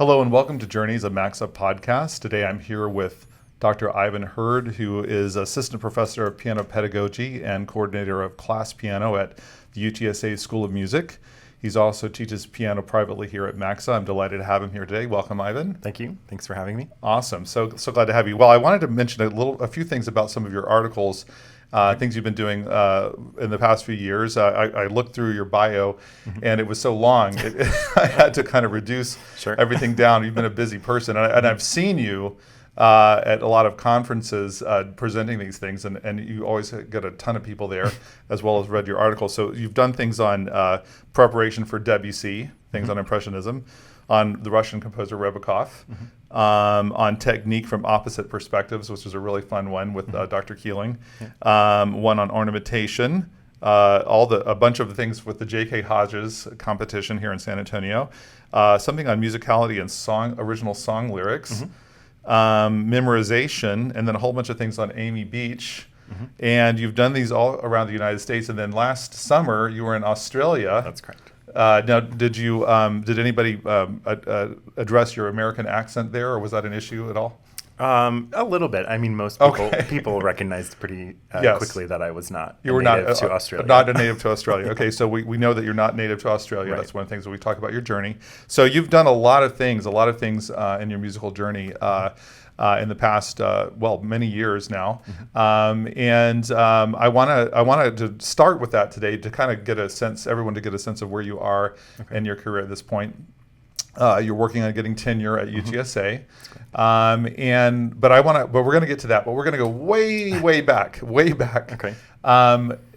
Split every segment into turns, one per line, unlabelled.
Hello and welcome to Journeys, a MACSA Podcast. Today I'm here with Dr. Ivan Hurd, who is Assistant Professor of Piano Pedagogy and Coordinator of Class Piano at the UTSA School of Music. He also teaches piano privately here at MACSA. I'm delighted to have him here today. Welcome, Ivan.
Thank you. Thanks for having me.
Awesome. So glad to have you. Well, I wanted to mention a few things about some of your articles, things you've been doing in the past few years. I looked through your bio, and it was so long, I had to kind of reduce everything down. You've been a busy person, and I've seen you at a lot of conferences presenting these things, and you always get a ton of people there, as well as read your articles. So you've done things on preparation for Debussy, things on Impressionism, on the Russian composer Rebikov, on technique from opposite perspectives, which is a really fun one with Dr. Keeling, one on ornamentation, a bunch of the things with the J.K. Hodges competition here in San Antonio, something on musicality and original song lyrics, memorization, and then a whole bunch of things on Amy Beach. And you've done these all around the United States. And then last summer, you were in Australia.
That's correct.
Now, did anybody address your American accent there, or was that an issue at all?
A little bit. I mean, most people recognized pretty quickly that I was not native to Australia.
Not a native to Australia. Okay, so we know that you're not native to Australia. Right. That's one of the things that we talk about your journey. So you've done a lot of things in your musical journey in the past, many years now. I wanted to start with that today to kind of get everyone to get a sense of where you are in your career at this point. You're working on getting tenure at UTSA, but we're going to get to that. But we're going to go way back.
Okay.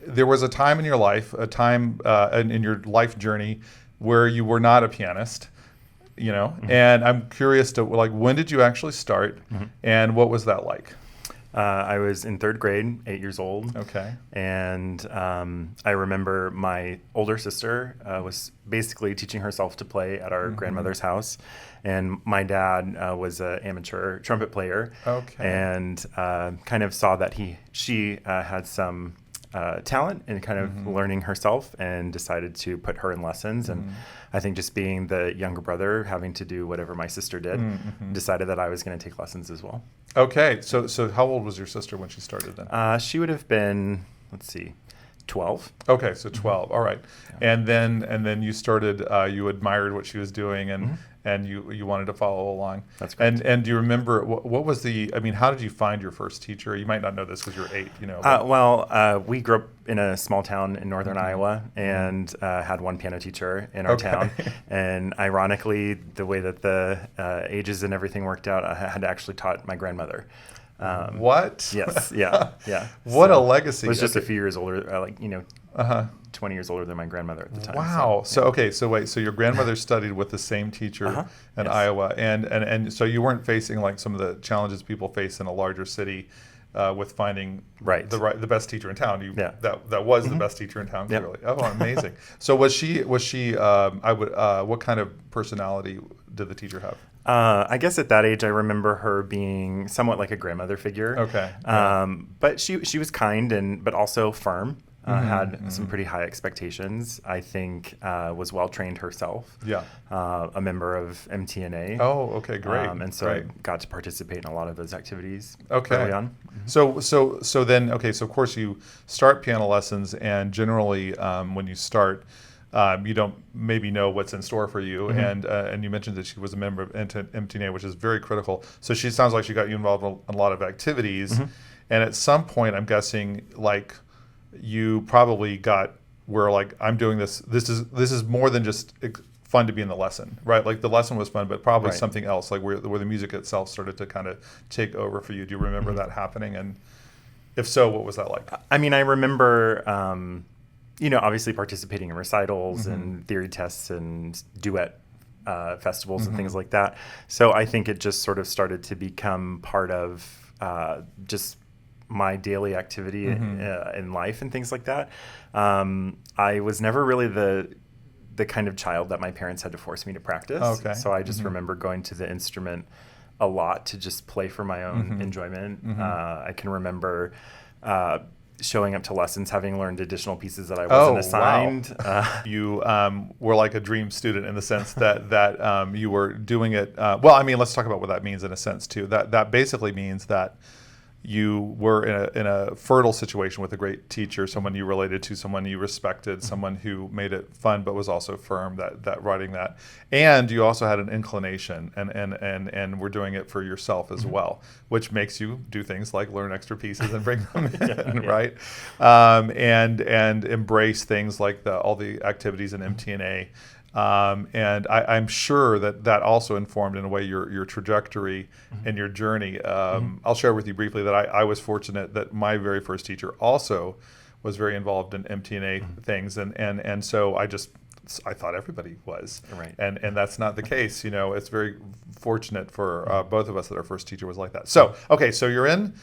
There was a time in your life, in your life journey, where you were not a pianist, and I'm curious to when did you actually start, and what was that like?
I was in third grade, 8 years old.
Okay.
And I remember my older sister was basically teaching herself to play at our grandmother's house. And my dad was an amateur trumpet player. Okay. And kind of saw that she had some talent in kind of learning herself, and decided to put her in lessons. And I think just being the younger brother, having to do whatever my sister did, decided that I was going to take lessons as well.
Okay, so how old was your sister when she started then?
She would have been, 12.
Okay, so 12. All right, yeah. and then you started. You admired what she was doing, and you wanted to follow along.
That's great.
And do you remember what was how did you find your first teacher? You might not know this because you're 8.
We grew up in a small town in northern Iowa, and had one piano teacher in our town. And ironically, the way that the ages and everything worked out, I had actually taught my grandmother.
What?
Yes. Yeah.
What a legacy!
I was just a few years older, 20 years older than my grandmother at the time.
Wow. So your grandmother studied with the same teacher in Iowa, and so you weren't facing some of the challenges people face in a larger city with finding the best teacher in town. That was the best teacher in town, clearly. Yep. Oh, amazing. So was she what kind of personality did the teacher have?
I guess at that age, I remember her being somewhat like a grandmother figure. Okay. But she was kind but also firm. Had some pretty high expectations. I think was well trained herself. Yeah. A member of MTNA.
Oh, okay, great.
And so I got to participate in a lot of those activities early on.
So of course you start piano lessons, and generally when you start, you don't maybe know what's in store for you. And you mentioned that she was a member of MTNA, which is very critical. So she sounds like she got you involved in a lot of activities. And at some point, I'm guessing you probably got where I'm doing this. This is more than just fun to be in the lesson, right? The lesson was fun, but probably something else, where the music itself started to kind of take over for you. Do you remember that happening? And if so, what was that like?
I mean, I remember, obviously participating in recitals and theory tests and duet festivals and things like that. So I think it just sort of started to become part of just my daily activity in life and things like that. I was never really the kind of child that my parents had to force me to practice. Okay. So I just remember going to the instrument a lot to just play for my own enjoyment. I can remember showing up to lessons, having learned additional pieces that I wasn't assigned.
Wow. You were like a dream student in the sense that you were doing it. Well, I mean, let's talk about what that means in a sense too. That basically means that you were in a fertile situation with a great teacher, someone you related to, someone you respected, someone who made it fun but was also firm, that writing that. And you also had an inclination and were doing it for yourself as well, which makes you do things like learn extra pieces and bring them in, right? And embrace things like all the activities in MTNA. And I'm sure that also informed in a way your trajectory and your journey. I'll share with you briefly that I was fortunate that my very first teacher also was very involved in MTNA things, and so I thought everybody was,
right.
And that's not the case. It's very fortunate for both of us that our first teacher was like that. So okay, so you're in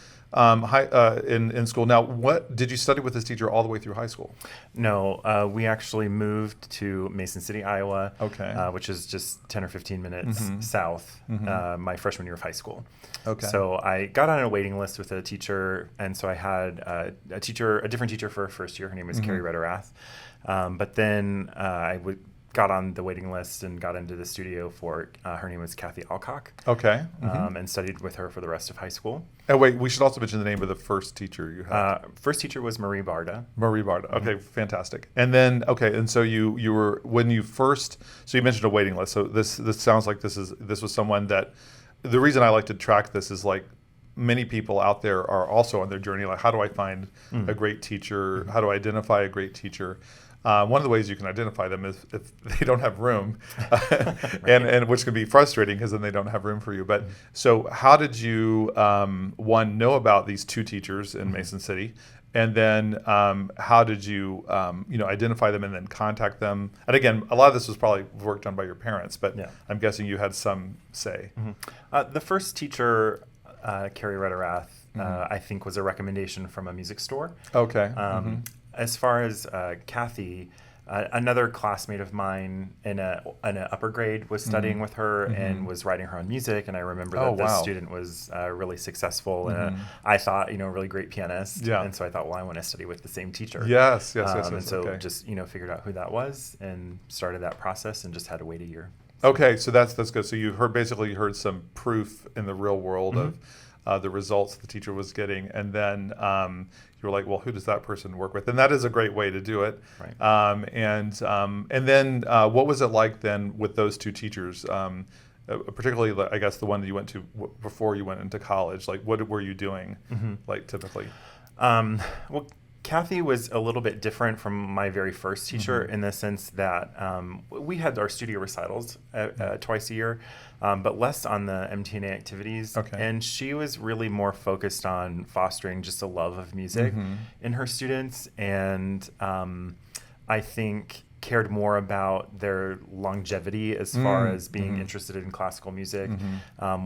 school now. What did you study with this teacher all the way through high school?
No, we actually moved to Mason City, Iowa, which is just 10 or 15 minutes south, my freshman year of high school.
Okay.
So I got on a waiting list with a teacher, and so I had a different teacher for first year. Her name was Carrie Rederath. But then I got on the waiting list and got into the studio for, her name was Kathy Alcock.
Okay.
And studied with her for the rest of high school.
Oh, wait, we should also mention the name of the first teacher you had.
First teacher was Marie Barda.
Marie Barda. Okay, fantastic. And then, and so you were, when you first, so you mentioned a waiting list. So this sounds like this was someone that, the reason I like to track this is like, many people out there are also on their journey, like how do I find a great teacher? How do I identify a great teacher? One of the ways you can identify them is if they don't have room, and which can be frustrating because then they don't have room for you. But so how did you, one, know about these two teachers in Mason City? And then how did you, identify them and then contact them? And again, a lot of this was probably work done by your parents, but I'm guessing you had some say.
The first teacher, Carrie Rederath, I think was a recommendation from a music store.
Okay.
As far as Kathy, another classmate of mine in an upper grade was studying with her and was writing her own music. And I remember that this student was really successful and I thought, really great pianist.
Yeah.
And so I thought, well, I want to study with the same teacher.
Yes.
And so just, figured out who that was and started that process and just had to wait a year.
Okay, so that's good. So you heard some proof in the real world of the results the teacher was getting, and then you were like, well, who does that person work with? And that is a great way to do it.
Right.
And then what was it like then with those two teachers? Particularly, I guess the one that you went to before you went into college. Like, what were you doing, like typically?
Well, Kathy was a little bit different from my very first teacher in the sense that we had our studio recitals twice a year, but less on the MTNA activities.
Okay.
And she was really more focused on fostering just a love of music in her students, and I think cared more about their longevity as far as being interested in classical music,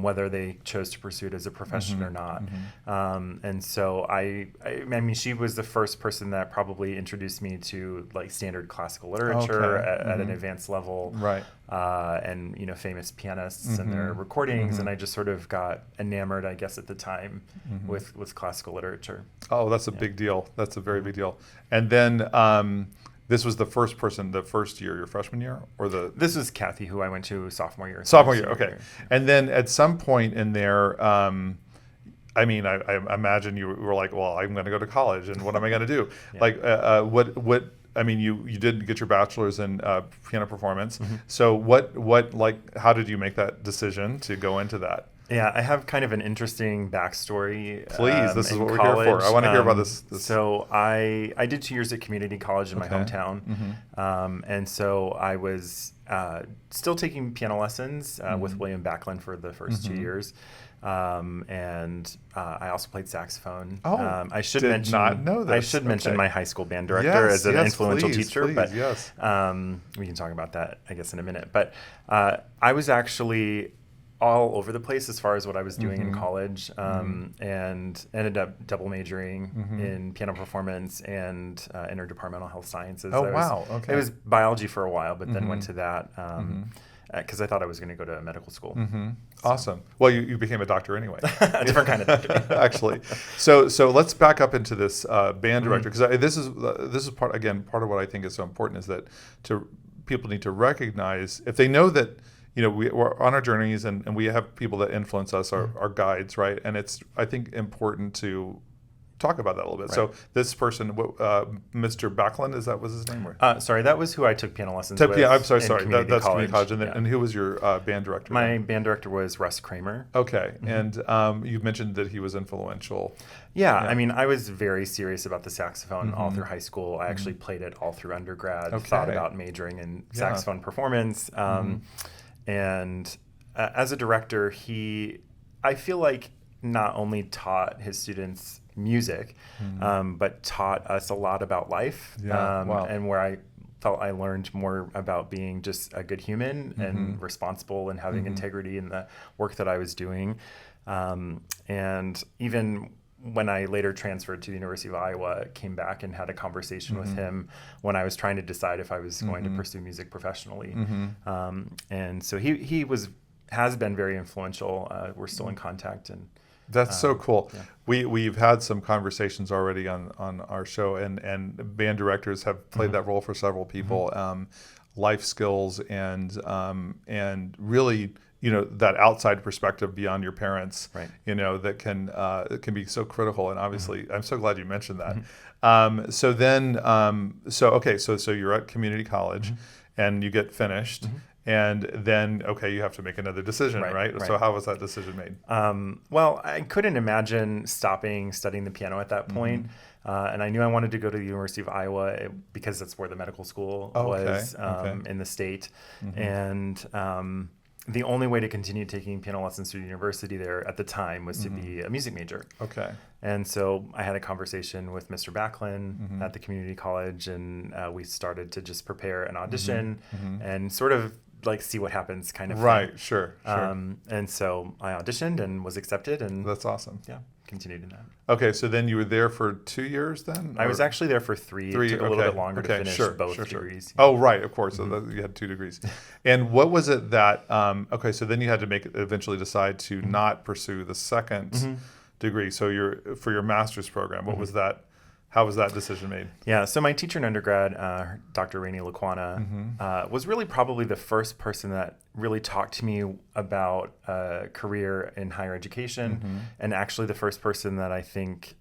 whether they chose to pursue it as a profession or not. And so I mean, she was the first person that probably introduced me to like standard classical literature at an advanced level,
right?
And famous pianists and their recordings, and I just sort of got enamored, I guess, at the time with classical literature.
Oh, that's a big deal. That's a very big deal. And then. This was the first person, the first year, your freshman year, or
This was Kathy, who I went to sophomore year.
Sophomore year, okay. And then at some point in there, I imagine you were like, well, I'm going to go to college, and what am I going to do? Like, what? I mean, you did get your bachelor's in piano performance. So how did you make that decision to go into that?
Yeah, I have kind of an interesting backstory.
Please, this is what we're
college.
here for. I want to hear about this.
So I did 2 years at community college in my hometown. And so I was still taking piano lessons with William Backlund for the first 2 years. And I also played saxophone.
Oh,
I should
not know this.
I should mention my high school band director as an influential teacher.
Please,
but
yes.
We can talk about that, I guess, in a minute. But I was actually all over the place as far as what I was doing in college, and ended up double majoring in piano performance and interdepartmental health sciences.
Oh, wow. Okay.
It was biology for a while, but then went to that. because I thought I was going to go to medical school.
Mm-hmm. Awesome. Well, you became a doctor anyway.
A different kind of doctor.
Actually. So let's back up into this band director, because this is part of what I think is so important, is that people need to recognize, if they know that, we're on our journeys and we have people that influence us, our guides, right? And it's, I think, important to talk about that a little bit.
Right.
So this person, Mr. Backlund, was his name?
Sorry, that was who I took piano lessons with.
I'm sorry. That's
Community
community college. And who was your band director?
My band director was Russ Kramer.
Okay. And you mentioned that he was influential.
Yeah. I mean, I was very serious about the saxophone all through high school. I actually played it all through undergrad, thought about majoring in saxophone performance. And as a director, I feel like not only taught his students music, but taught us a lot about life, and where I felt I learned more about being just a good human and responsible and having integrity in the work that I was doing. And even when I later transferred to the University of Iowa, came back and had a conversation with him when I was trying to decide if I was going to pursue music professionally. And so he has been very influential. We're still in contact, and
that's so cool. Yeah. We've had some conversations already on our show, and band directors have played that role for several people. Life skills and really, that outside perspective beyond your parents,
right.
That can be so critical. And obviously, I'm so glad you mentioned that. So you're at community college, and you get finished. And then, you have to make another decision, right? So how was that decision made?
Well, I couldn't imagine stopping studying the piano at that point. And I knew I wanted to go to the University of Iowa because that's where the medical school was in the state. And the only way to continue taking piano lessons through the university there at the time was to be a music major. Okay. And so I had a conversation with Mr. Backlund at the community college, and we started to just prepare an audition and sort of like see what happens kind of
right
thing.
Sure.
And so I auditioned and was accepted, and
that's awesome.
Yeah, continued in that.
Okay, so then you were there for 2 years then?
I was actually there for three. It took a little bit longer to finish both degrees.
Oh, right, of course. So you had 2 degrees. And what was it that so then you had to eventually decide to not pursue the second degree. So for your master's program, what was that? How was that decision made?
Yeah, so my teacher in undergrad, Dr. Réne Lecuona, was really probably the first person that really talked to me about a career in higher education, and actually the first person that I think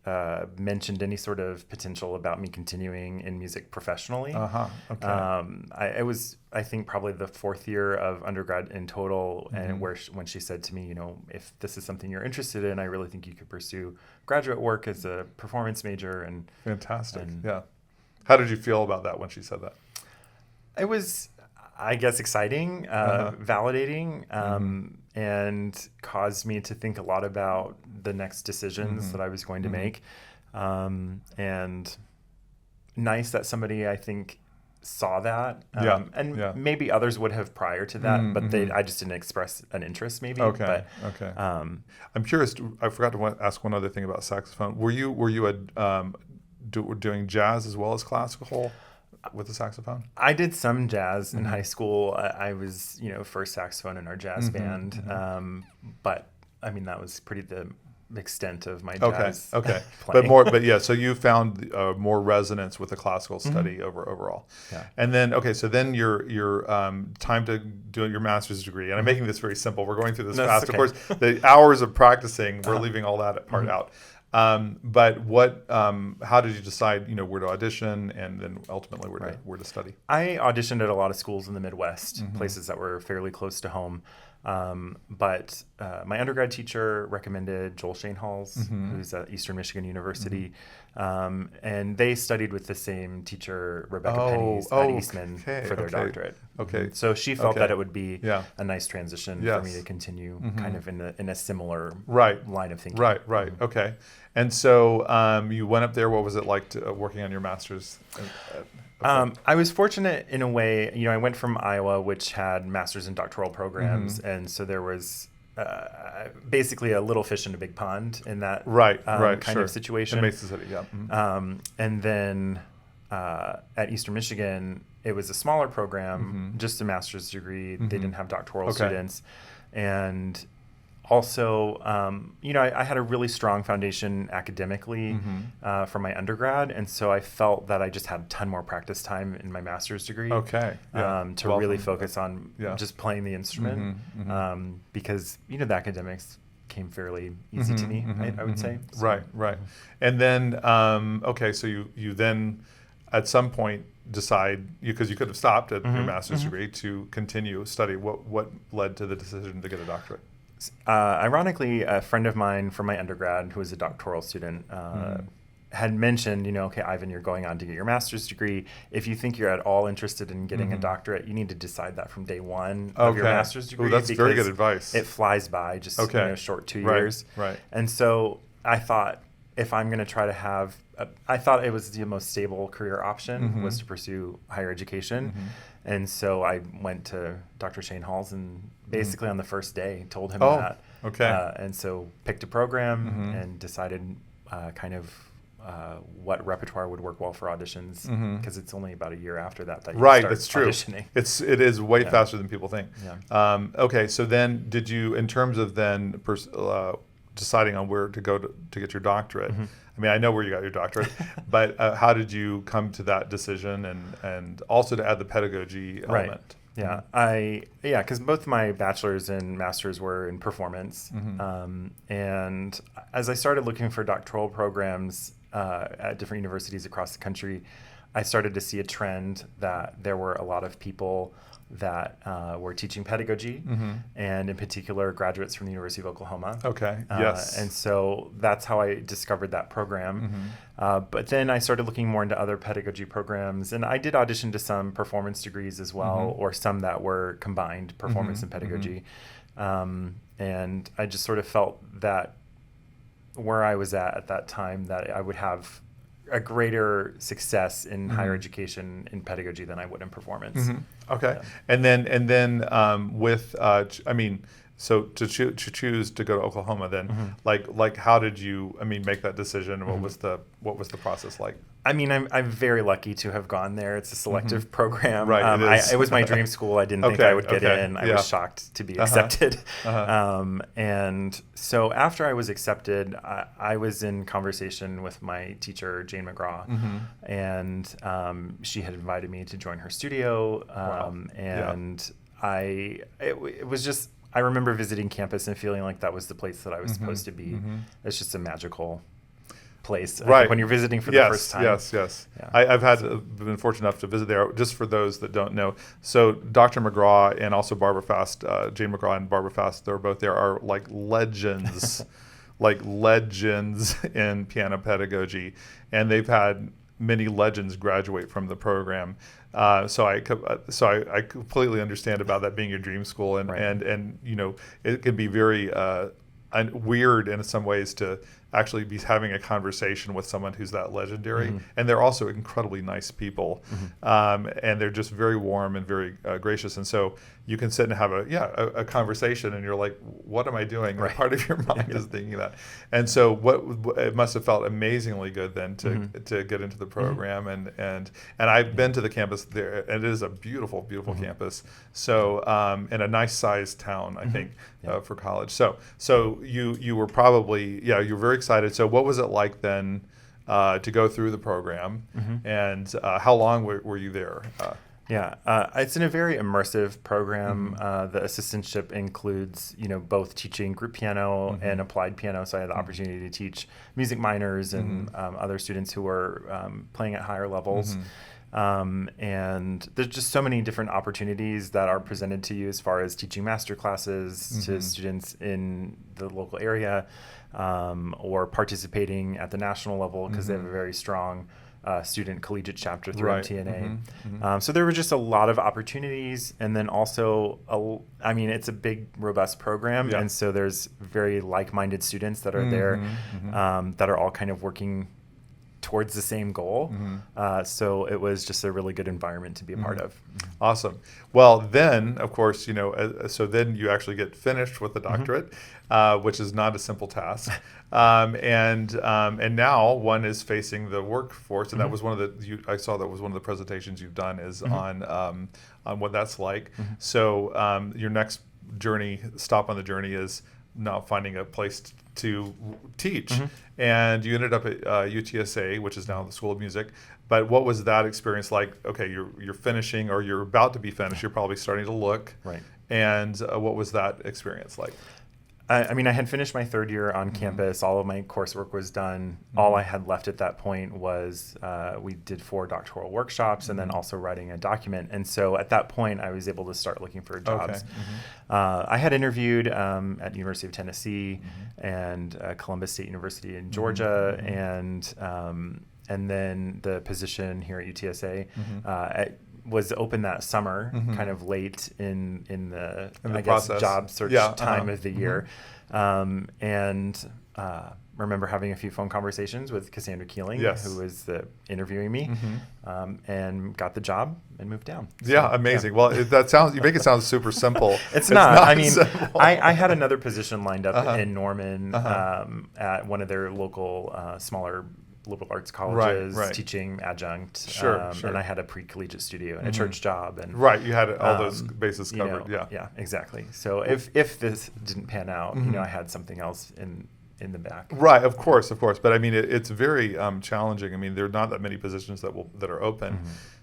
mentioned any sort of potential about me continuing in music professionally. It was, I think, probably the 4th year of undergrad in total, and when she said to me, if this is something you're interested in, I really think you could pursue graduate work as a performance major. And
fantastic. Yeah. How did you feel about that when she said that?
It was, I guess, exciting, validating, and caused me to think a lot about the next decisions that I was going to make. And nice that somebody, I think, saw that. Maybe others would have prior to that, but I just didn't express an interest maybe. I'm
curious, I forgot to ask one other thing about saxophone. Were you doing jazz as well as classical with the saxophone?
I did some jazz in high school. I was, first saxophone in our jazz band. But I mean, that was pretty the extent of my jazz
playing. So you found more resonance with the classical study overall. And then so then your time to do your master's degree, and I'm making this very simple, we're going through this fast. Of course, the hours of practicing, we're leaving all that part out. But how did you decide, where to audition, and then ultimately where to study?
I auditioned at a lot of schools in the Midwest, places that were fairly close to home. But my undergrad teacher recommended Joel Schoenhals, who's at Eastern Michigan University. And they studied with the same teacher, Rebecca Pennies, at Eastman for their doctorate. So she felt that it would be a nice transition for me to continue kind of in a similar line of thinking.
Right. Okay. And so you went up there. What was it like working on your master's?
I was fortunate in a way. I went from Iowa, which had master's and doctoral programs, and so there was basically a little fish in a big pond in that kind of situation.
In Mesa City,
and then at Eastern Michigan, it was a smaller program, just a master's degree. They didn't have doctoral students. And also, I had a really strong foundation academically from my undergrad. And so I felt that I just had a ton more practice time in my master's degree to really focus on just playing the instrument. Because, the academics came fairly easy to me, I would say. So.
Right. And then, so you then at some point decide, because you could have stopped at your master's degree, to continue study. What led to the decision to get a doctorate?
Ironically, a friend of mine from my undergrad who was a doctoral student had mentioned, okay, Ivan, you're going on to get your master's degree. If you think you're at all interested in getting a doctorate, you need to decide that from day one of your master's degree.
That's very good advice.
It flies by just short 2 years.
Right.
And so I thought, if I'm going to try to have, I thought it was the most stable career option was to pursue higher education. And so I went to Dr. Schoenhals and basically on the first day told him that. And so picked a program and decided what repertoire would work well for auditions, because it's only about a year after that you start
that's true.
auditioning.
It is way faster than people think. So then did you, in terms of then deciding on where to go to get your doctorate, I mean, I know where you got your doctorate, but how did you come to that decision, and also to add the pedagogy element?
Because both my bachelor's and master's were in performance. And as I started looking for doctoral programs at different universities across the country, I started to see a trend that there were a lot of people that were teaching pedagogy, and in particular graduates from the University of Oklahoma. And so that's how I discovered that program. But then I started looking more into other pedagogy programs, and I did audition to some performance degrees as well, or some that were combined performance and pedagogy. And I just sort of felt that where I was at that time, that I would have a greater success in higher education in pedagogy than I would in performance. And then with so to choose to go to Oklahoma, then like how did you make that decision? What was the process like? I mean, I'm very lucky to have gone there. It's a selective program.
It
was my dream school. I didn't think I would get in. I was shocked to be accepted. And so after I was accepted, I was in conversation with my teacher, Jane Magrath, and she had invited me to join her studio. It was just, I remember visiting campus and feeling like that was the place that I was supposed to be. It's just a magical place, I think, when you're visiting for the first time.
Yes. I've been fortunate enough to visit there. Just for those that don't know, so Dr. Magrath and also Barbara Fast, Jane Magrath and Barbara Fast, they're both there, are like legends, in piano pedagogy, and they've had many legends graduate from the program. So I completely understand about that being your dream school, and it can be very weird in some ways to actually be having a conversation with someone who's that legendary. And they're also incredibly nice people, and they're just very warm and very gracious. And so you can sit and have a conversation, and you're like, what am I doing? And part of your mind is thinking that. And so it must have felt amazingly good then to get into the program. And I've been to the campus there, and it is a beautiful, beautiful campus. So in a nice sized town, I think, for college. So you were probably, you were very excited. So what was it like then to go through the program, and how long were you there?
It's in a very immersive program. The assistantship includes, both teaching group piano and applied piano. So I had the opportunity to teach music minors and other students who were playing at higher levels. And there's just so many different opportunities that are presented to you as far as teaching master classes to students in the local area, or participating at the national level, because they have a very strong student collegiate chapter through MTNA. So there were just a lot of opportunities. And then also, it's a big, robust program. And so there's very like-minded students that are there, that are all kind of working towards the same goal. So it was just a really good environment to be a part of.
Awesome. Well, then, of course, so then you actually get finished with the doctorate, which is not a simple task. And now one is facing the workforce, and that was I saw that was one of the presentations you've done is on what that's like. So your next stop on the journey is now finding a place to teach. And you ended up at UTSA, which is now the School of Music. But what was that experience like? Okay, you're finishing, or you're about to be finished. You're probably starting to look.
Right.
And what was that experience like?
I mean, I had finished my third year on campus. All of my coursework was done. All I had left at that point was we did 4 doctoral workshops and then also writing a document. And so at that point, I was able to start looking for jobs.
Okay.
I had interviewed at University of Tennessee and Columbus State University in Georgia, and then the position here at UTSA was open that summer, kind of late in the
process.
Job search time of the year. And remember having a few phone conversations with Cassandra Keeling, who was interviewing me, and got the job and moved down.
So, amazing. Well, you make it sound super simple.
It's not. I mean, I had another position lined up in Norman at one of their local smaller liberal arts colleges, teaching adjunct. Sure. And I had a pre-collegiate studio and a church job. And
you had all those bases covered.
Yeah, exactly. So if this didn't pan out, I had something else in the back.
Right, of course. But I mean, it's very challenging. I mean, there are not that many positions that are open,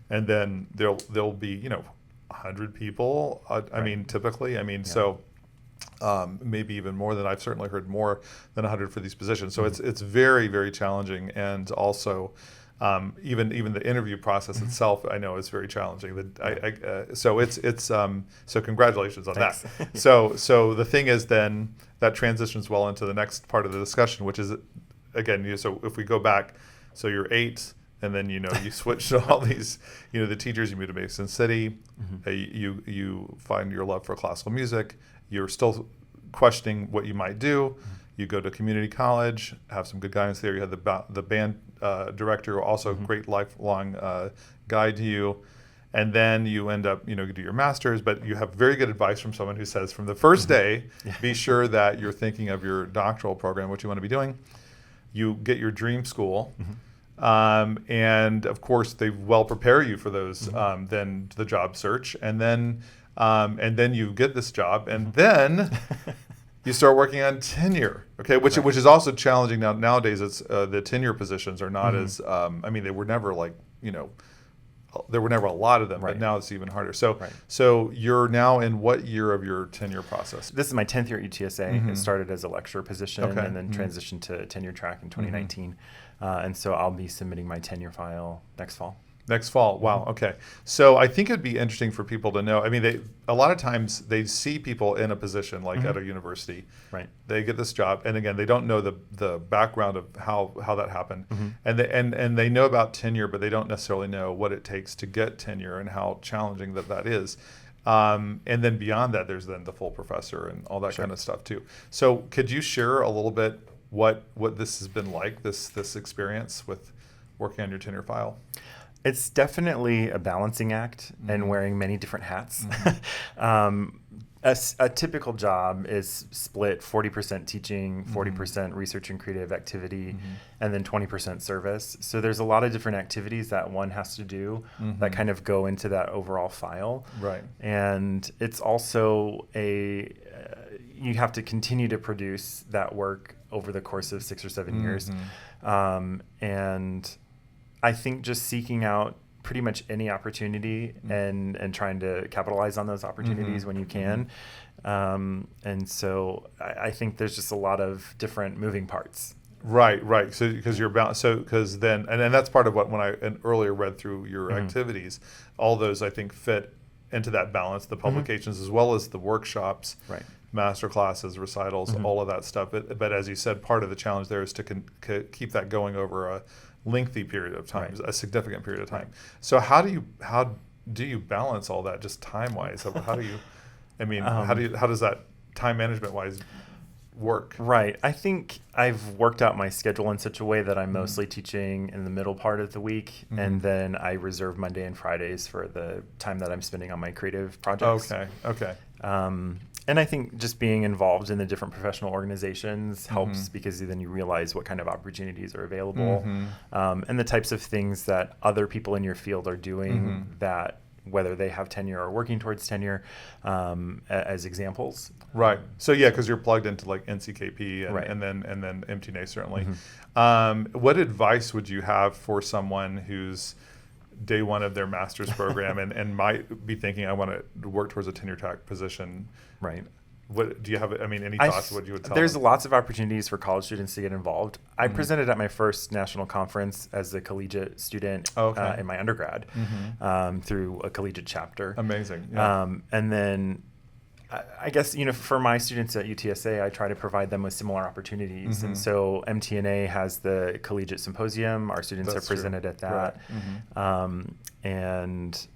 and then there'll be 100 people. I mean, typically. I mean, so. Maybe even more than I've certainly heard more than 100 for these positions. So it's very, very challenging, and also even the interview process itself, I know is very challenging. So congratulations on that. So the thing is then that transitions well into the next part of the discussion, which is again, so if we go back, so you're 8. And then you switch to all these, the teachers. You moved to Mason City. You find your love for classical music. You're still questioning what you might do. You go to community college, have some good guidance there. You have the band director, also great lifelong guide to you. And then you end up, you do your master's, but you have very good advice from someone who says from the first day, be sure that you're thinking of your doctoral program, what you want to be doing. You get your dream school. And of course, they well prepare you for those. Then the job search, and then you get this job, and then you start working on tenure. Okay, which is also challenging now. Nowadays, it's the tenure positions are not as. I mean, they were never there were never a lot of them, but now it's even harder. So you're now in what year of your tenure process?
This is my 10th year at UTSA. It started as a lecturer position and then transitioned to tenure track in 2019. And so I'll be submitting my tenure file next fall.
Next fall. Wow. Okay. So I think it'd be interesting for people to know. I mean, a lot of times they see people in a position like at a university. Right. They get this job, and again, they don't know the background of how that happened, and they know about tenure, but they don't necessarily know what it takes to get tenure and how challenging that is. And then beyond that, there's then the full professor and all that kind of stuff too. So could you share a little bit what this has been like, this experience with working on your tenure file?
It's definitely a balancing act and wearing many different hats. A typical job is split 40% teaching, 40% research and creative activity, and then 20% service. So there's a lot of different activities that one has to do that kind of go into that overall file. Right. And it's also you have to continue to produce that work over the course of 6 or 7 years. And I think just seeking out pretty much any opportunity and trying to capitalize on those opportunities when you can. And so I think there's just a lot of different moving parts. Right.
So because you're about because then and that's part of what when I earlier read through your activities, all those I think fit into that balance, the publications as well as the workshops, master classes, recitals, all of that stuff. But as you said, part of the challenge there is to keep that going over a lengthy period of time, a significant period of time. So how do you balance all that just time wise? How do you? I mean, how does that time management wise work?
Right. I think I've worked out my schedule in such a way that I'm mostly teaching in the middle part of the week, and then I reserve Monday and Fridays for the time that I'm spending on my creative projects.
Okay.
And I think just being involved in the different professional organizations helps, because then you realize what kind of opportunities are available, and the types of things that other people in your field are doing, that whether they have tenure or working towards tenure, as examples.
Right. So yeah, because you're plugged into like NCKP and then MTNA certainly. What advice would you have for someone who's day one of their master's program and might be thinking, I want to work towards a tenure track position?
Right.
What do you have? I mean, any thoughts of what you would tell
There's
them?
lots of opportunities for college students to get involved. I presented at my first national conference as a collegiate student in my undergrad, through a collegiate chapter.
Amazing. Yeah.
And then I guess, for my students at UTSA, I try to provide them with similar opportunities. And so MTNA has the Collegiate Symposium. Our students have presented at that. And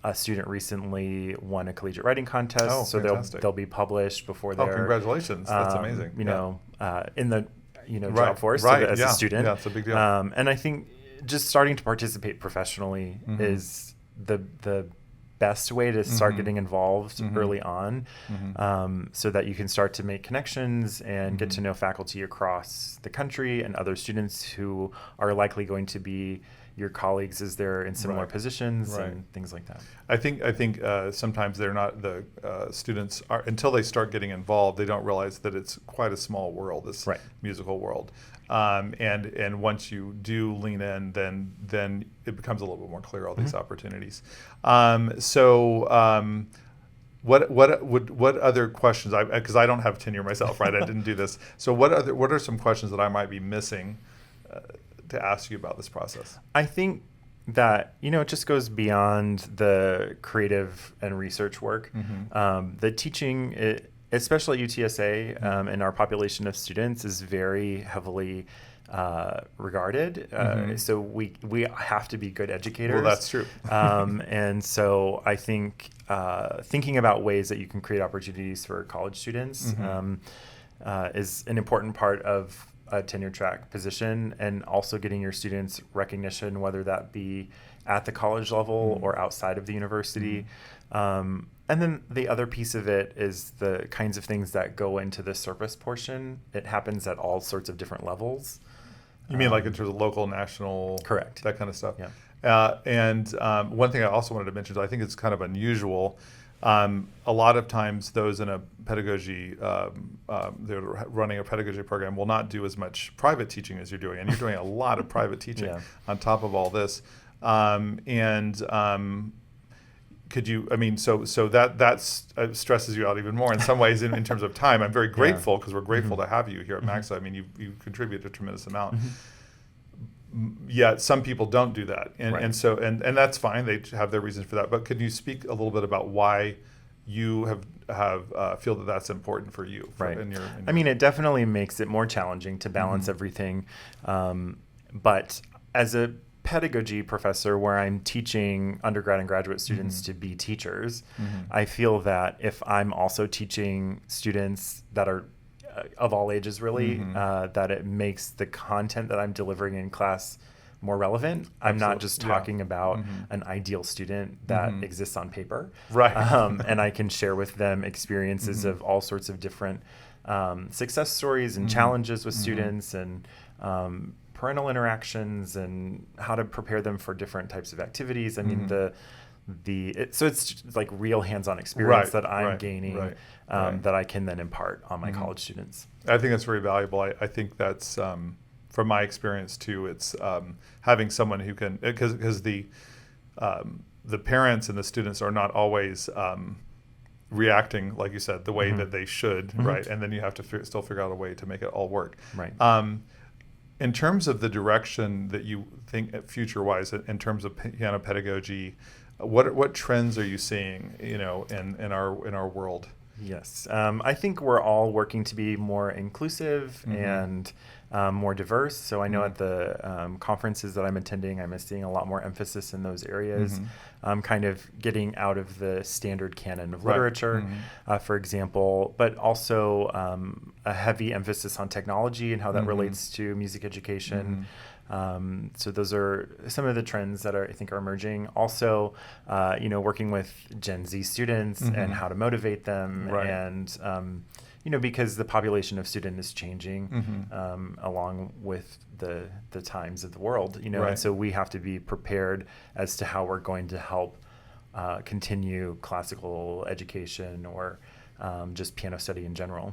a student recently won a collegiate writing contest, so they'll be published before they're.
Oh, congratulations! That's amazing.
In the job force as a student.
Yeah, it's a big deal.
And I think just starting to participate professionally is the best way to start getting involved early on, so that you can start to make connections and get to know faculty across the country and other students who are likely going to be your colleagues as they're in similar positions and things like that.
I think sometimes they're not, the students are, until they start getting involved, they don't realize that it's quite a small world, this musical world. And once you do lean in, then it becomes a little bit more clear, all these opportunities. What other questions? Because I don't have tenure myself, right? I didn't do this. So what are some questions that I might be missing to ask you about this process?
I think that it just goes beyond the creative and research work. The teaching, especially at UTSA, and our population of students is very heavily regarded. So we have to be good educators.
Well, that's true.
And so I think thinking about ways that you can create opportunities for college students is an important part of a tenure track position, and also getting your students recognition, whether that be at the college level or outside of the university. And then the other piece of it is the kinds of things that go into the service portion. It happens at all sorts of different levels.
You mean like in terms of local, national?
Correct.
That kind of stuff?
Yeah.
And one thing I also wanted to mention is I think it's kind of unusual. A lot of times those in a pedagogy, they're running a pedagogy program, will not do as much private teaching as you're doing. And you're doing a lot of private teaching on top of all this. Could you, so that stresses you out even more in some ways in terms of time. I'm very grateful, because we're grateful to have you here at MACSA. I mean, you contribute a tremendous amount. Yet some people don't do that, and so that's fine. They have their reasons for that. But could you speak a little bit about why you have feel that that's important for you?
It definitely makes it more challenging to balance everything. But as a pedagogy professor, where I'm teaching undergrad and graduate students to be teachers, I feel that if I'm also teaching students that are of all ages, really, that it makes the content that I'm delivering in class more relevant. I'm not just talking about an ideal student that exists on paper.
Right.
And I can share with them experiences of all sorts of different success stories and challenges with students, and parental interactions, and how to prepare them for different types of activities. I mean, so it's like real hands-on experience that I'm gaining, that I can then impart on my college students.
I think that's very valuable. I think that's, from my experience too, it's having someone who can, because the parents and the students are not always reacting, like you said, the way that they should, right? And then you have to still figure out a way to make it all work.
Right.
In terms of the direction that you think future-wise, in terms of piano pedagogy, what trends are you seeing, in our world?
Yes, I think we're all working to be more inclusive and more diverse. So I know at the conferences that I'm attending, I'm seeing a lot more emphasis in those areas, kind of getting out of the standard canon of literature, for example, but also a heavy emphasis on technology and how that relates to music education. So those are some of the trends that I think are emerging. Also, working with Gen Z students and how to motivate them, and because the population of student is changing along with the times of the world. And so we have to be prepared as to how we're going to help continue classical education or just piano study in general.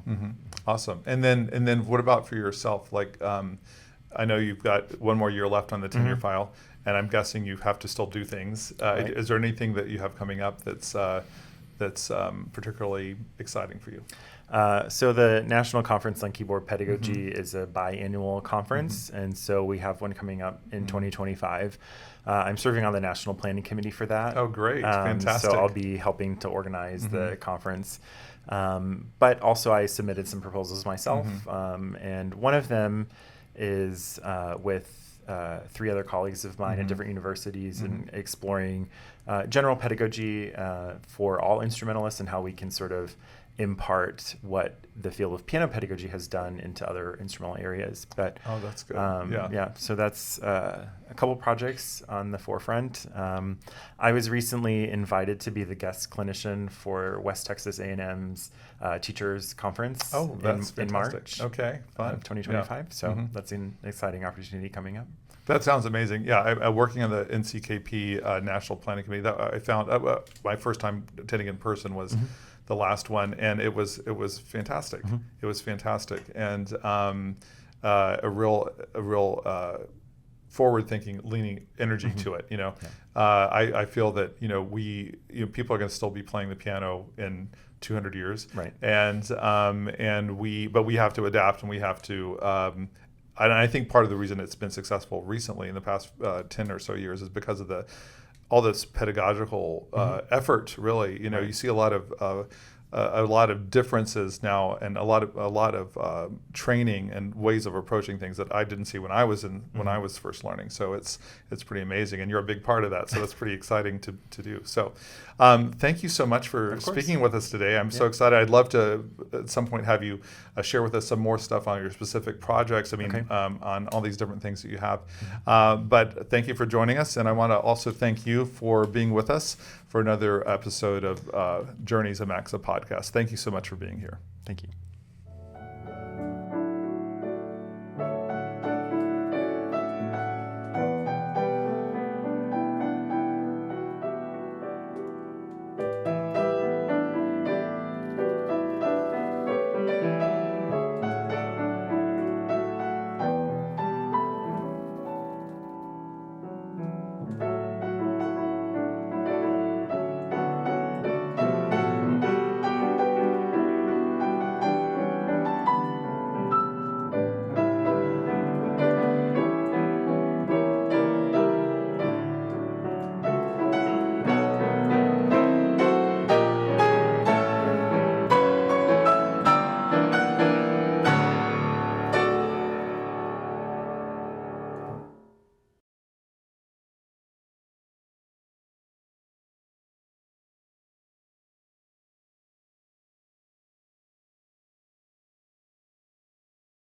Awesome. And then what about for yourself? Like, I know you've got one more year left on the tenure file, and I'm guessing you have to still do things. Is there anything that you have coming up that's particularly exciting for you?
So the National Conference on Keyboard Pedagogy is a biannual conference, and so we have one coming up in 2025. I'm serving on the National Planning Committee for that.
Oh, great. Fantastic.
So I'll be helping to organize the conference. But also I submitted some proposals myself, and one of them is with 3 other colleagues of mine at different universities and exploring general pedagogy for all instrumentalists and how we can sort of impart what the field of piano pedagogy has done into other instrumental areas. But
that's good.
So that's a couple projects on the forefront. I was recently invited to be the guest clinician for West Texas A&M's Teachers Conference in March.
Okay, fun.
2025. So that's an exciting opportunity coming up.
That sounds amazing. Yeah, I'm working on the NCKP National Planning Committee. That I found my first time attending in person was the last one, and it was fantastic. It was fantastic, and a real forward-thinking, leaning energy to it. I feel that people are going to still be playing the piano in 200 years,
right?
But we have to adapt, and we have to. And I think part of the reason it's been successful recently in the past 10 or so years is because of all this pedagogical effort. Really, you see a lot of differences now, and a lot of training and ways of approaching things that I didn't see when I was when I was first learning. So it's pretty amazing, and you're a big part of that. So that's pretty exciting to do. So thank you so much for speaking with us today. I'm so excited. I'd love to at some point have you share with us some more stuff on your specific projects. I mean, on all these different things that you have. But thank you for joining us, and I want to also thank you for being with us for another episode of Journeys of MACSA Podcast. Thank you so much for being here.
Thank you.